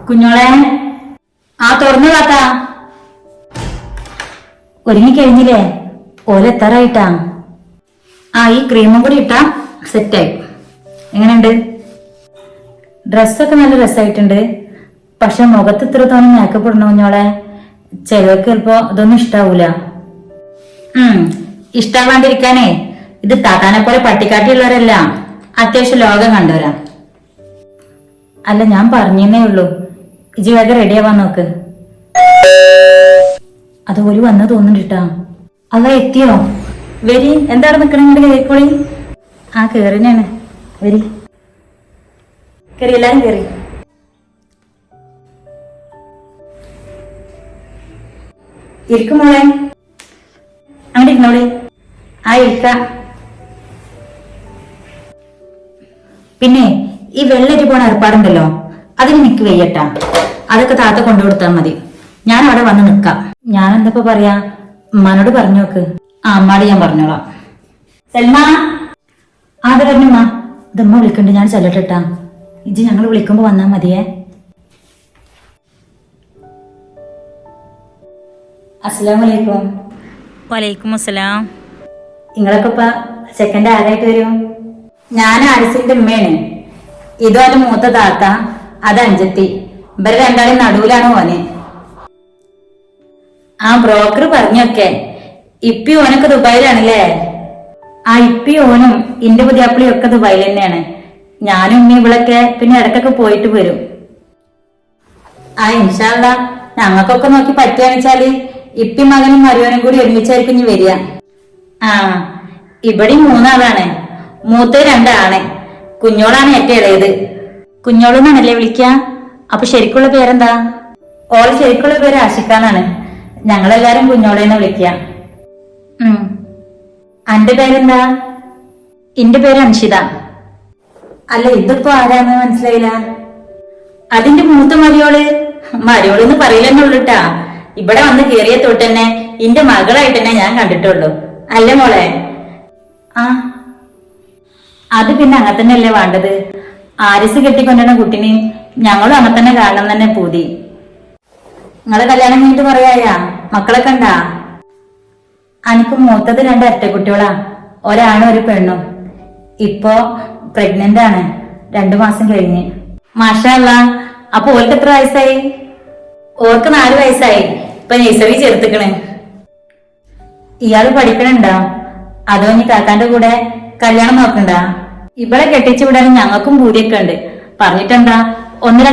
കുഞ്ഞോളെ, ആ തുറന്നു കാത്താ. ഒരുങ്ങി കഴിഞ്ഞില്ലേ? ഓലെത്താറായിട്ടാ. ആ, ഈ ക്രീമും കൂടി ഇട്ടാ സെറ്റായി. എങ്ങനെയുണ്ട്? ഡ്രസ്സൊക്കെ നല്ല രസമായിട്ടുണ്ട്. പക്ഷെ മുഖത്ത് ഇത്ര തോന്നി മേക്കപ്പ് ഇടണോ കുഞ്ഞോളെ? ചിലർക്ക് ചിലപ്പോ ഇതൊന്നും ഇഷ്ടാവൂല. ഇഷ്ടാവാണ്ടിരിക്കാനേ ഇത് താത്താനെ പോലെ പട്ടിക്കാട്ടിയുള്ളവരല്ല, അത്യാവശ്യം ലോകം കണ്ടവരാ. അല്ല, ഞാൻ പറഞ്ഞേ ഉള്ളൂ. ഇജി വേഗം റെഡിയാവാൻ നോക്ക്. അത് ഒരു വന്ന് തോന്നുന്നുണ്ടിട്ടാ. അല്ല, എത്തിയോ? വരി. എന്താണ് നിക്കണ കേറിക്കോളി. ആ, കേറിനാണ്. വരി, കേറി. എല്ലാരും കേറി. ഇരിക്കും മോളെ. അങ്ങോട്ട് ഇരുന്നോളി. ആ, ഇരിക്ക. പിന്നെ ഈ വെള്ളേറ്റ് പോണ ഏർപ്പാടുണ്ടല്ലോ, അതിന് നിക്ക് വയ്യട്ടാ. അതൊക്കെ താത്ത കൊണ്ടുകൊടുത്താൽ മതി. ഞാൻ അവിടെ വന്ന് നിക്കാം. ഞാൻ എന്താ പറയാ, ഉമ്മാനോട് പറഞ്ഞു നോക്ക്. ആ, അമ്മാട് ഞാൻ പറഞ്ഞോളാം. സൽമാ, ആടെ പറഞ്ഞുമ്മ. ഇതമ്മ വിളിക്കണ്ട്, ഞാൻ ചെല്ലട്ടാ. ഇജ് ഞങ്ങൾ വിളിക്കുമ്പോ വന്നാ മതിയേ. അസ്സലാമലൈക്കും. വലൈക്കും അസ്സലാം. നിങ്ങളൊക്കെ ഇപ്പൊ സെക്കൻഡ് ആരായിട്ട് വരും? ഞാൻ ആരിസിന്റെ ഉമ്മയാണ്. ഇതും അതിന്റെ മൂത്ത താത്ത, അത് അഞ്ചത്തി. ഇവര് രണ്ടാളും നടുവിലാണ് ഓന്. ആ, ബ്രോക്കർ പറഞ്ഞൊക്കെ. ഇപ്പി ഓനൊക്കെ ദുബായിലാണല്ലേ? ആ, ഇപ്പി ഓനും ഇന്റെ പുതിയാപ്പിളിയും ഒക്കെ ദുബായിൽ തന്നെയാണ്. ഞാനും ഉമ്മി ഇവളൊക്കെ പിന്നെ ഇടക്കൊക്കെ പോയിട്ട് വരും. ആ, ഇൻഷാ അല്ലാ ഞങ്ങൾക്കൊക്കെ നോക്കി പറ്റുകയാണെച്ചാല് ഇപ്പി മകനും മരുവനും കൂടി ഒരുമിച്ചായിരിക്കും ഇനി വരിക. ആ, ഇവിടെ 3 ആളാണ്. മൂത്ത 2 ആണ്. കുഞ്ഞോളാണ് ഏറ്റവും ഇളയത്. കുഞ്ഞോളെന്നാണല്ലേ വിളിക്ക? അപ്പൊ ശരിക്കുള്ള പേരെന്താ? ഓള് ശരിക്കുള്ള പേര് ആഷിക്കാന്നാണ്. ഞങ്ങളെല്ലാരും കുഞ്ഞോളേന്ന് വിളിക്ക. അന്റെ പേരെന്താ? എന്റെ പേര് അൻഷിത. അല്ല, ഇതിപ്പോ ആരാന്ന് മനസ്സിലായില്ല. അതിന്റെ മൂത്ത മരിയോളെന്ന് പറയില്ലെന്നുള്ളൂട്ടാ. ഇവിടെ വന്ന് കേറിയ തൊട്ടന്നെ എന്റെ മകളായിട്ട് തന്നെ ഞാൻ കണ്ടിട്ടുള്ളൂ. അല്ലേ മോളെ? ആ, അത് പിന്നെ അങ്ങനെ തന്നെയല്ലേ വേണ്ടത്. ആരിസ് കെട്ടിക്കൊണ്ടിരുന്ന കുട്ടിനെ ഞങ്ങളും അങ്ങനെ തന്നെ കാണണം തന്നെ പൂതി. നിങ്ങളെ കല്യാണം കഴിഞ്ഞിട്ട് പറയാ? മക്കളൊക്കെ ഉണ്ടാ? എനിക്ക് മൂത്തത് 2 ഇരട്ടക്കുട്ടികളാ. ഒരാണും ഒരു പെണ്ണും. ഇപ്പോ പ്രഗ്നന്റ് ആണ്. 2 മാസം കഴിഞ്ഞ്. മാഷാ അല്ലാ. അപ്പൊ ഓൾക്ക് എത്ര വയസ്സായി? ഓർക്ക് 4 വയസ്സായി. ഇപ്പൊ നഴ്സറി ചേർത്തിക്കണ്. ഇയാള് പഠിക്കണുണ്ടോ? അതോ ഇനി കാക്കാന്റെ കൂടെ കല്യാണം നോക്കണ്ട? ഇവിടെ കെട്ടിച്ചു വിടാനും ഞങ്ങൾക്കും പൂതിയൊക്കെ ഉണ്ട്. പറഞ്ഞിട്ടെന്താ, 1-2